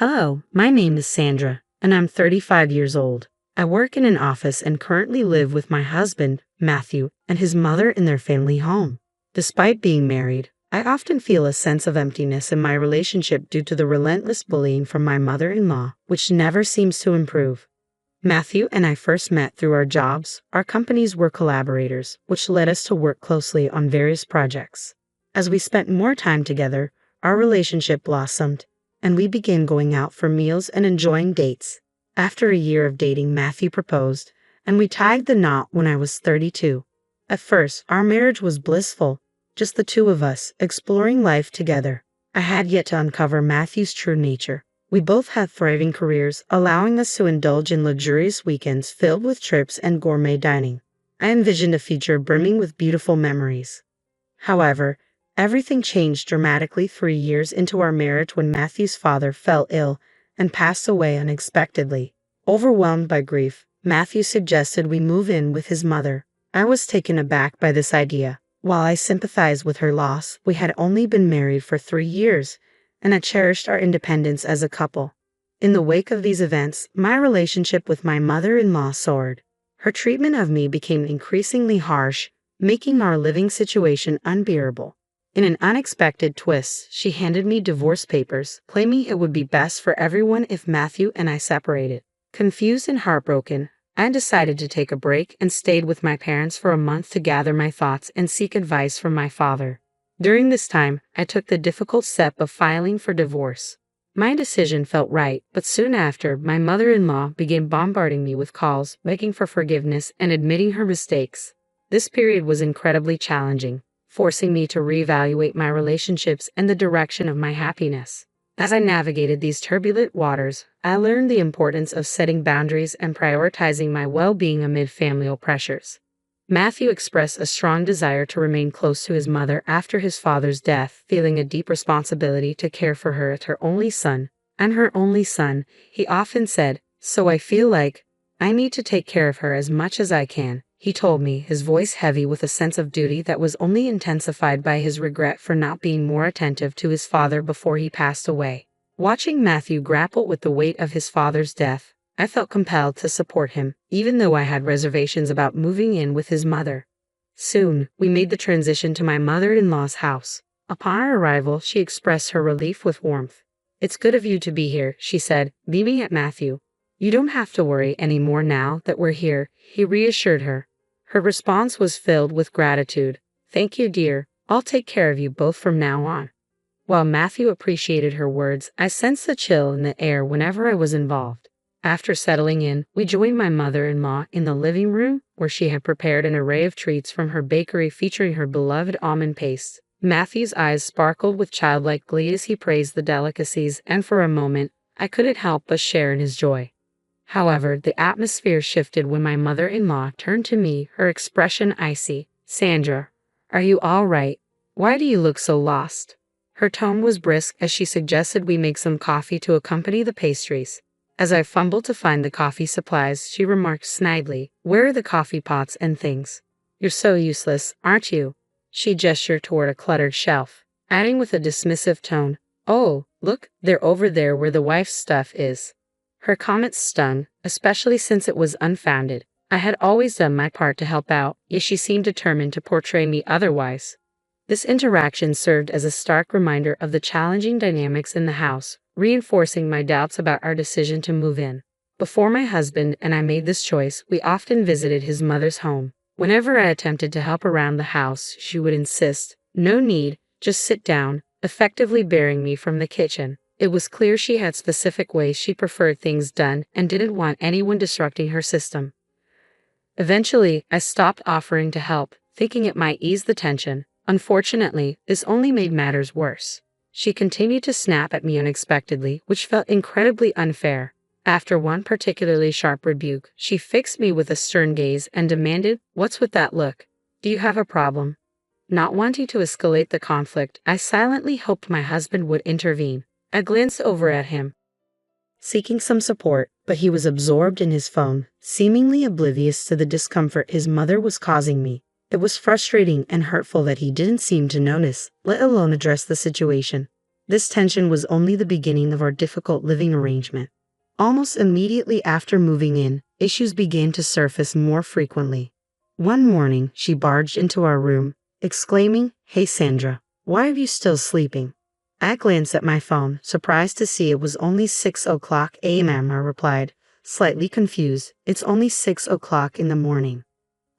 Hello, my name is Sandra, and I'm 35 years old. I work in an office and currently live with my husband, Matthew, and his mother in their family home. Despite being married, I often feel a sense of emptiness in my relationship due to the relentless bullying from my mother-in-law, which never seems to improve. Matthew and I first met through our jobs. Our companies were collaborators, which led us to work closely on various projects. As we spent more time together, our relationship blossomed, and we began going out for meals and enjoying dates. After a year of dating, Matthew proposed, and we tied the knot when I was 32. At first, our marriage was blissful, just the two of us, exploring life together. I had yet to uncover Matthew's true nature. We both had thriving careers, allowing us to indulge in luxurious weekends filled with trips and gourmet dining. I envisioned a future brimming with beautiful memories. However, everything changed dramatically 3 years into our marriage when Matthew's father fell ill and passed away unexpectedly. Overwhelmed by grief, Matthew suggested we move in with his mother. I was taken aback by this idea. While I sympathized with her loss, we had only been married for 3 years, and I cherished our independence as a couple. In the wake of these events, my relationship with my mother-in-law soared. Her treatment of me became increasingly harsh, making our living situation unbearable. In an unexpected twist, she handed me divorce papers, claiming it would be best for everyone if Matthew and I separated. Confused and heartbroken, I decided to take a break and stayed with my parents for a month to gather my thoughts and seek advice from my father. During this time, I took the difficult step of filing for divorce. My decision felt right, but soon after, my mother-in-law began bombarding me with calls, begging for forgiveness and admitting her mistakes. This period was incredibly challenging, forcing me to reevaluate my relationships and the direction of my happiness. As I navigated these turbulent waters, I learned the importance of setting boundaries and prioritizing my well-being amid familial pressures. Matthew expressed a strong desire to remain close to his mother after his father's death, feeling a deep responsibility to care for her as her only son. He often said, "So I feel like I need to take care of her as much as I can," he told me, his voice heavy with a sense of duty that was only intensified by his regret for not being more attentive to his father before he passed away. Watching Matthew grapple with the weight of his father's death, I felt compelled to support him, even though I had reservations about moving in with his mother. Soon, we made the transition to my mother-in-law's house. Upon our arrival, she expressed her relief with warmth. "It's good of you to be here," she said, beaming at Matthew. "You don't have to worry anymore now that we're here," he reassured her. Her response was filled with gratitude. "Thank you, dear. I'll take care of you both from now on." While Matthew appreciated her words, I sensed a chill in the air whenever I was involved. After settling in, we joined my mother-in-law in the living room, where she had prepared an array of treats from her bakery featuring her beloved almond paste. Matthew's eyes sparkled with childlike glee as he praised the delicacies, and for a moment, I couldn't help but share in his joy. However, the atmosphere shifted when my mother-in-law turned to me, her expression icy. "Sandra, are you all right? Why do you look so lost?" Her tone was brisk as she suggested we make some coffee to accompany the pastries. As I fumbled to find the coffee supplies, she remarked snidely, "Where are the coffee pots and things? You're so useless, aren't you?" She gestured toward a cluttered shelf, adding with a dismissive tone, "Oh, look, they're over there where the wife's stuff is." Her comment stung, especially since it was unfounded. I had always done my part to help out, yet she seemed determined to portray me otherwise. This interaction served as a stark reminder of the challenging dynamics in the house, reinforcing my doubts about our decision to move in. Before my husband and I made this choice, we often visited his mother's home. Whenever I attempted to help around the house, she would insist, "No need, just sit down," effectively barring me from the kitchen. It was clear she had specific ways she preferred things done and didn't want anyone disrupting her system. Eventually, I stopped offering to help, thinking it might ease the tension. Unfortunately, this only made matters worse. She continued to snap at me unexpectedly, which felt incredibly unfair. After one particularly sharp rebuke, she fixed me with a stern gaze and demanded, "What's with that look? Do you have a problem?" Not wanting to escalate the conflict, I silently hoped my husband would intervene. I glanced over at him, seeking some support, but he was absorbed in his phone, seemingly oblivious to the discomfort his mother was causing me. It was frustrating and hurtful that he didn't seem to notice, let alone address the situation. This tension was only the beginning of our difficult living arrangement. Almost immediately after moving in, issues began to surface more frequently. One morning, she barged into our room, exclaiming, "Hey Sandra, why are you still sleeping?" I glanced at my phone, surprised to see it was only 6 o'clock a.m. I replied, slightly confused, "It's only 6 o'clock in the morning."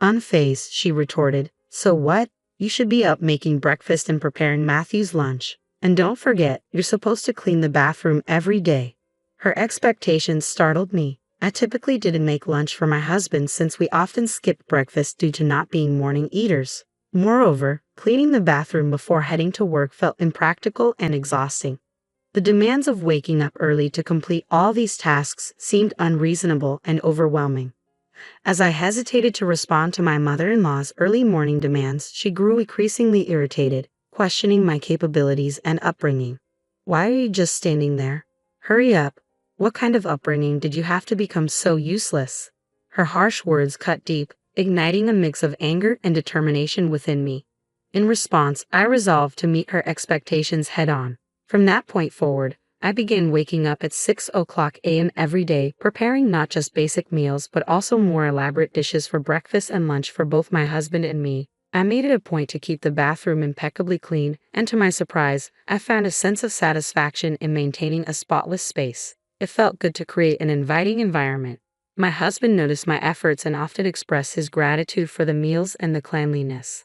Unfazed, she retorted, "So what? You should be up making breakfast and preparing Matthew's lunch. And don't forget, you're supposed to clean the bathroom every day." Her expectations startled me. I typically didn't make lunch for my husband since we often skipped breakfast due to not being morning eaters. Moreover, cleaning the bathroom before heading to work felt impractical and exhausting. The demands of waking up early to complete all these tasks seemed unreasonable and overwhelming. As I hesitated to respond to my mother-in-law's early morning demands, she grew increasingly irritated, questioning my capabilities and upbringing. "Why are you just standing there? Hurry up. What kind of upbringing did you have to become so useless?" Her harsh words cut deep, igniting a mix of anger and determination within me. In response, I resolved to meet her expectations head-on. From that point forward, I began waking up at 6 a.m. every day, preparing not just basic meals but also more elaborate dishes for breakfast and lunch for both my husband and me. I made it a point to keep the bathroom impeccably clean, and to my surprise, I found a sense of satisfaction in maintaining a spotless space. It felt good to create an inviting environment. My husband noticed my efforts and often expressed his gratitude for the meals and the cleanliness.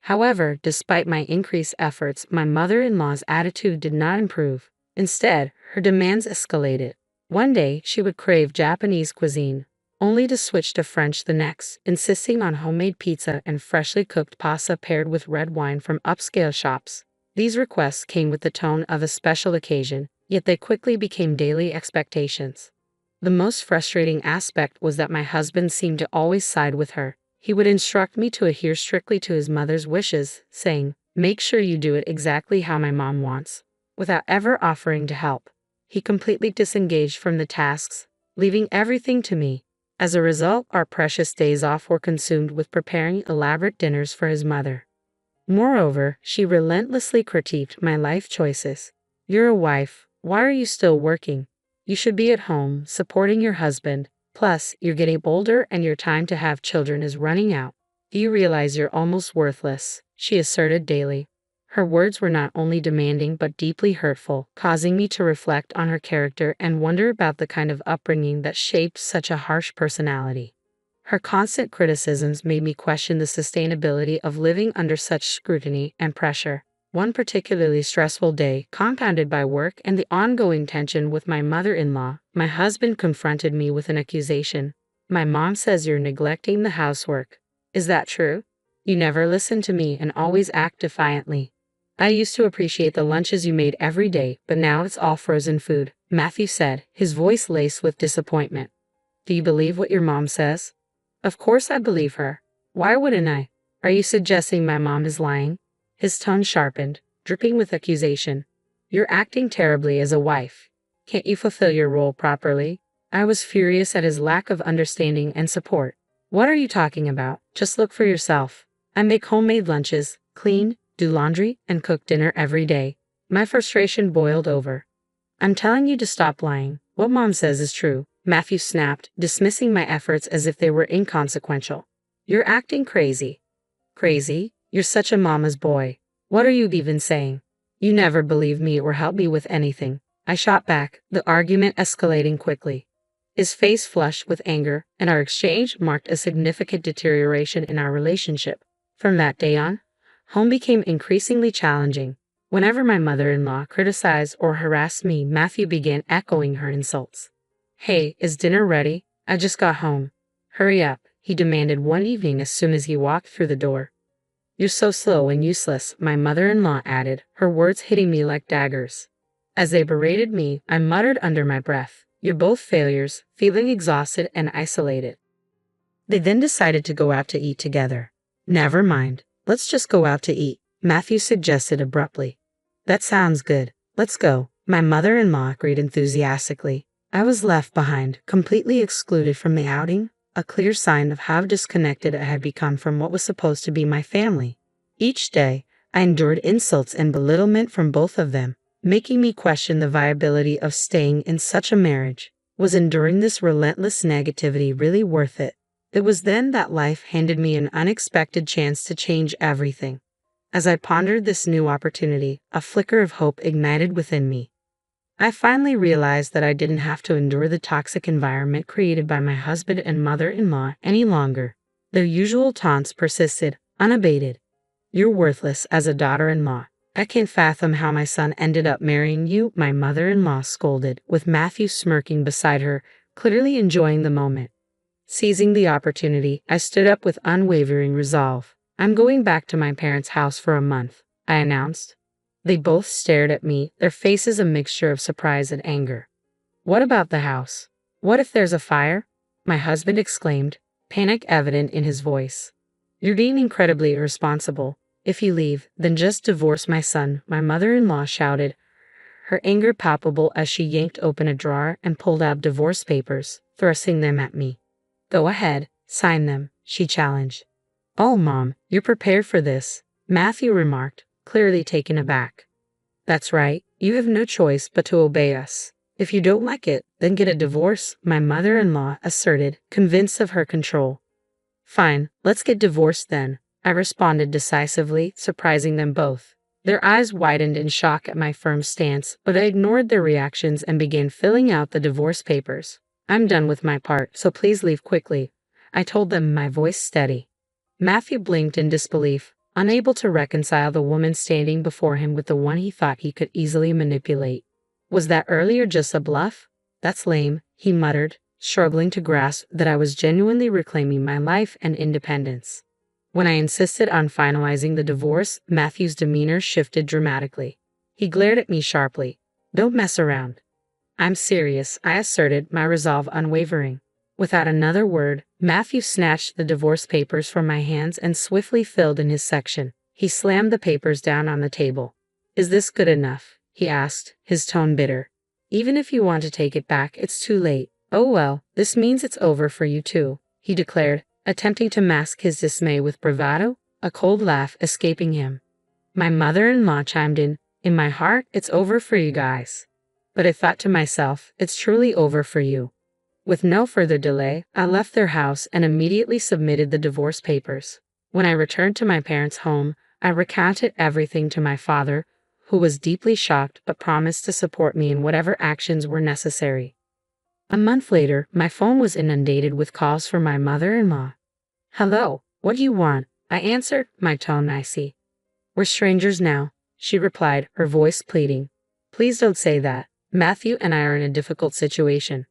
However, despite my increased efforts, my mother-in-law's attitude did not improve. Instead, her demands escalated. One day, she would crave Japanese cuisine, only to switch to French the next, insisting on homemade pizza and freshly cooked pasta paired with red wine from upscale shops. These requests came with the tone of a special occasion, yet they quickly became daily expectations. The most frustrating aspect was that my husband seemed to always side with her. He would instruct me to adhere strictly to his mother's wishes, saying, "Make sure you do it exactly how my mom wants," without ever offering to help. He completely disengaged from the tasks, leaving everything to me. As a result, our precious days off were consumed with preparing elaborate dinners for his mother. Moreover, she relentlessly critiqued my life choices. "You're a wife. Why are you still working? You should be at home, supporting your husband. Plus, you're getting older and your time to have children is running out. Do you realize you're almost worthless?" she asserted daily. Her words were not only demanding but deeply hurtful, causing me to reflect on her character and wonder about the kind of upbringing that shaped such a harsh personality. Her constant criticisms made me question the sustainability of living under such scrutiny and pressure. One particularly stressful day, compounded by work and the ongoing tension with my mother-in-law, my husband confronted me with an accusation. "My mom says you're neglecting the housework. Is that true? You never listen to me and always act defiantly. I used to appreciate the lunches you made every day, but now it's all frozen food," Matthew said, his voice laced with disappointment. "Do you believe what your mom says?" "Of course I believe her. Why wouldn't I? Are you suggesting my mom is lying?" His tone sharpened, dripping with accusation. "You're acting terribly as a wife. Can't you fulfill your role properly?" I was furious at his lack of understanding and support. "What are you talking about? Just look for yourself. I make homemade lunches, clean, do laundry, and cook dinner every day." My frustration boiled over. "I'm telling you to stop lying. What mom says is true," Matthew snapped, dismissing my efforts as if they were inconsequential. "You're acting crazy." "Crazy? You're such a mama's boy. What are you even saying? You never believe me or help me with anything," I shot back, the argument escalating quickly. His face flushed with anger, and our exchange marked a significant deterioration in our relationship. From that day on, home became increasingly challenging. Whenever my mother-in-law criticized or harassed me, Matthew began echoing her insults. "Hey, is dinner ready? I just got home." "Hurry up," he demanded one evening as soon as he walked through the door. "You're so slow and useless," my mother-in-law added, her words hitting me like daggers. As they berated me, I muttered under my breath, "You're both failures," feeling exhausted and isolated. They then decided to go out to eat together. "Never mind, let's just go out to eat," Matthew suggested abruptly. "That sounds good. Let's go," my mother-in-law agreed enthusiastically. I was left behind, completely excluded from the outing, a clear sign of how disconnected I had become from what was supposed to be my family. Each day, I endured insults and belittlement from both of them, making me question the viability of staying in such a marriage. Was enduring this relentless negativity really worth it? It was then that life handed me an unexpected chance to change everything. As I pondered this new opportunity, a flicker of hope ignited within me. I finally realized that I didn't have to endure the toxic environment created by my husband and mother-in-law any longer. Their usual taunts persisted, unabated. "You're worthless as a daughter-in-law. I can't fathom how my son ended up marrying you," my mother-in-law scolded, with Matthew smirking beside her, clearly enjoying the moment. Seizing the opportunity, I stood up with unwavering resolve. "I'm going back to my parents' house for a month," I announced. They both stared at me, their faces a mixture of surprise and anger. "What about the house? What if there's a fire?" my husband exclaimed, panic evident in his voice. "You're being incredibly irresponsible. If you leave, then just divorce my son," my mother-in-law shouted, her anger palpable as she yanked open a drawer and pulled out divorce papers, thrusting them at me. "Go ahead, sign them," she challenged. "Oh, Mom, you're prepared for this," Matthew remarked, clearly taken aback. "That's right, you have no choice but to obey us. If you don't like it, then get a divorce," my mother-in-law asserted, convinced of her control. "Fine, let's get divorced then," I responded decisively, surprising them both. Their eyes widened in shock at my firm stance, but I ignored their reactions and began filling out the divorce papers. "I'm done with my part, so please leave quickly," I told them, my voice steady. Matthew blinked in disbelief, unable to reconcile the woman standing before him with the one he thought he could easily manipulate. "Was that earlier just a bluff? That's lame," he muttered, struggling to grasp that I was genuinely reclaiming my life and independence. When I insisted on finalizing the divorce, Matthew's demeanor shifted dramatically. He glared at me sharply. "Don't mess around." "I'm serious," I asserted, my resolve unwavering. Without another word, Matthew snatched the divorce papers from my hands and swiftly filled in his section. He slammed the papers down on the table. "Is this good enough?" he asked, his tone bitter. "Even if you want to take it back, it's too late." "Oh well, this means it's over for you too," he declared, attempting to mask his dismay with bravado, a cold laugh escaping him. My mother-in-law chimed in my heart, it's over for you guys. But I thought to myself, it's truly over for you. With no further delay, I left their house and immediately submitted the divorce papers. When I returned to my parents' home, I recounted everything to my father, who was deeply shocked but promised to support me in whatever actions were necessary. A month later, my phone was inundated with calls from my mother-in-law. "Hello, what do you want?" I answered, my tone icy. "We're strangers now," she replied, her voice pleading. "Please don't say that. Matthew and I are in a difficult situation."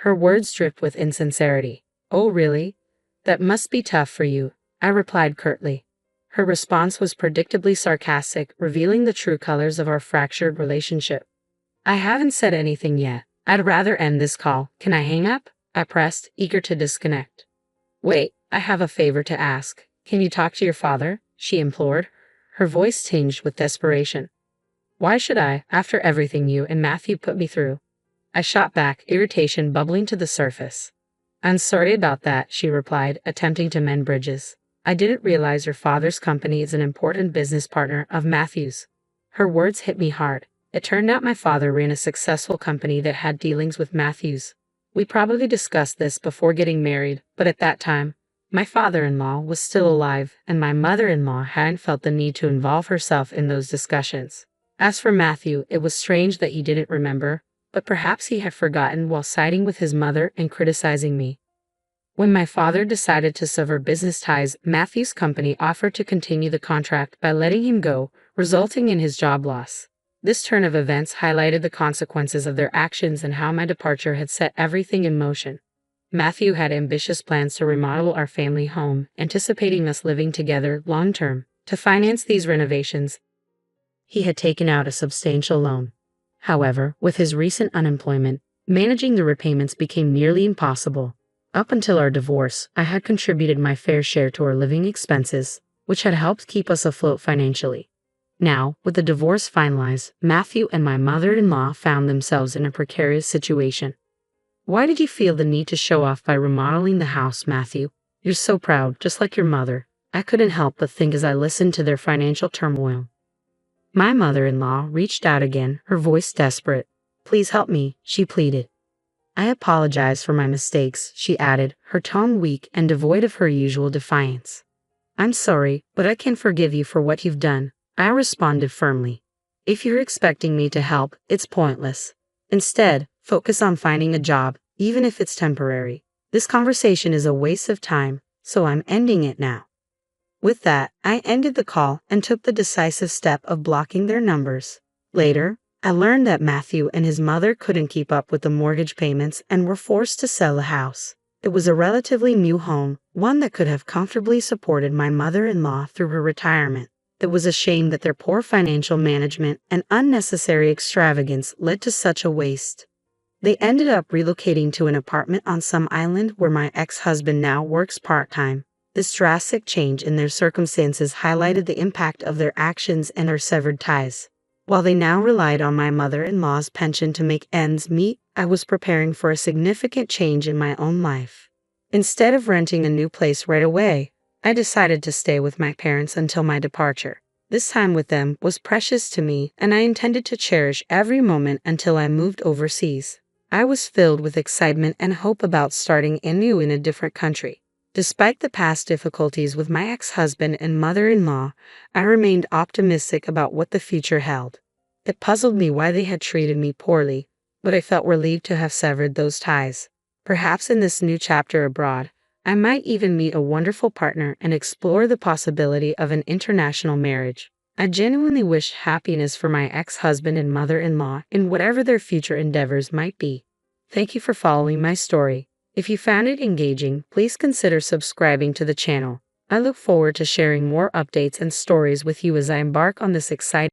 Her words dripped with insincerity. "Oh really? That must be tough for you," I replied curtly. Her response was predictably sarcastic, revealing the true colors of our fractured relationship. "I haven't said anything yet. I'd rather end this call. Can I hang up?" I pressed, eager to disconnect. "Wait, I have a favor to ask. Can you talk to your father?" she implored, her voice tinged with desperation. "Why should I, after everything you and Matthew put me through?" I shot back, irritation bubbling to the surface. "I'm sorry about that," she replied, attempting to mend bridges. "I didn't realize your father's company is an important business partner of Matthew's." Her words hit me hard. It turned out my father ran a successful company that had dealings with Matthew's. We probably discussed this before getting married, but at that time, my father-in-law was still alive, and my mother-in-law hadn't felt the need to involve herself in those discussions. As for Matthew, it was strange that he didn't remember, but perhaps he had forgotten while siding with his mother and criticizing me. When my father decided to sever business ties, Matthew's company offered to continue the contract by letting him go, resulting in his job loss. This turn of events highlighted the consequences of their actions and how my departure had set everything in motion. Matthew had ambitious plans to remodel our family home, anticipating us living together long-term. To finance these renovations, he had taken out a substantial loan. However, with his recent unemployment, managing the repayments became nearly impossible. Up until our divorce, I had contributed my fair share to our living expenses, which had helped keep us afloat financially. Now, with the divorce finalized, Matthew and my mother-in-law found themselves in a precarious situation. "Why did you feel the need to show off by remodeling the house, Matthew? You're so proud, just like your mother." I couldn't help but think as I listened to their financial turmoil. My mother-in-law reached out again, her voice desperate. "Please help me," she pleaded. "I apologize for my mistakes," she added, her tone weak and devoid of her usual defiance. "I'm sorry, but I can't forgive you for what you've done," I responded firmly. "If you're expecting me to help, it's pointless. Instead, focus on finding a job, even if it's temporary. This conversation is a waste of time, so I'm ending it now." With that, I ended the call and took the decisive step of blocking their numbers. Later, I learned that Matthew and his mother couldn't keep up with the mortgage payments and were forced to sell the house. It was a relatively new home, one that could have comfortably supported my mother-in-law through her retirement. It was a shame that their poor financial management and unnecessary extravagance led to such a waste. They ended up relocating to an apartment on some island where my ex-husband now works part-time. This drastic change in their circumstances highlighted the impact of their actions and our severed ties. While they now relied on my mother-in-law's pension to make ends meet, I was preparing for a significant change in my own life. Instead of renting a new place right away, I decided to stay with my parents until my departure. This time with them was precious to me, and I intended to cherish every moment until I moved overseas. I was filled with excitement and hope about starting anew in a different country. Despite the past difficulties with my ex-husband and mother-in-law, I remained optimistic about what the future held. It puzzled me why they had treated me poorly, but I felt relieved to have severed those ties. Perhaps in this new chapter abroad, I might even meet a wonderful partner and explore the possibility of an international marriage. I genuinely wish happiness for my ex-husband and mother-in-law in whatever their future endeavors might be. Thank you for following my story. If you found it engaging, please consider subscribing to the channel. I look forward to sharing more updates and stories with you as I embark on this exciting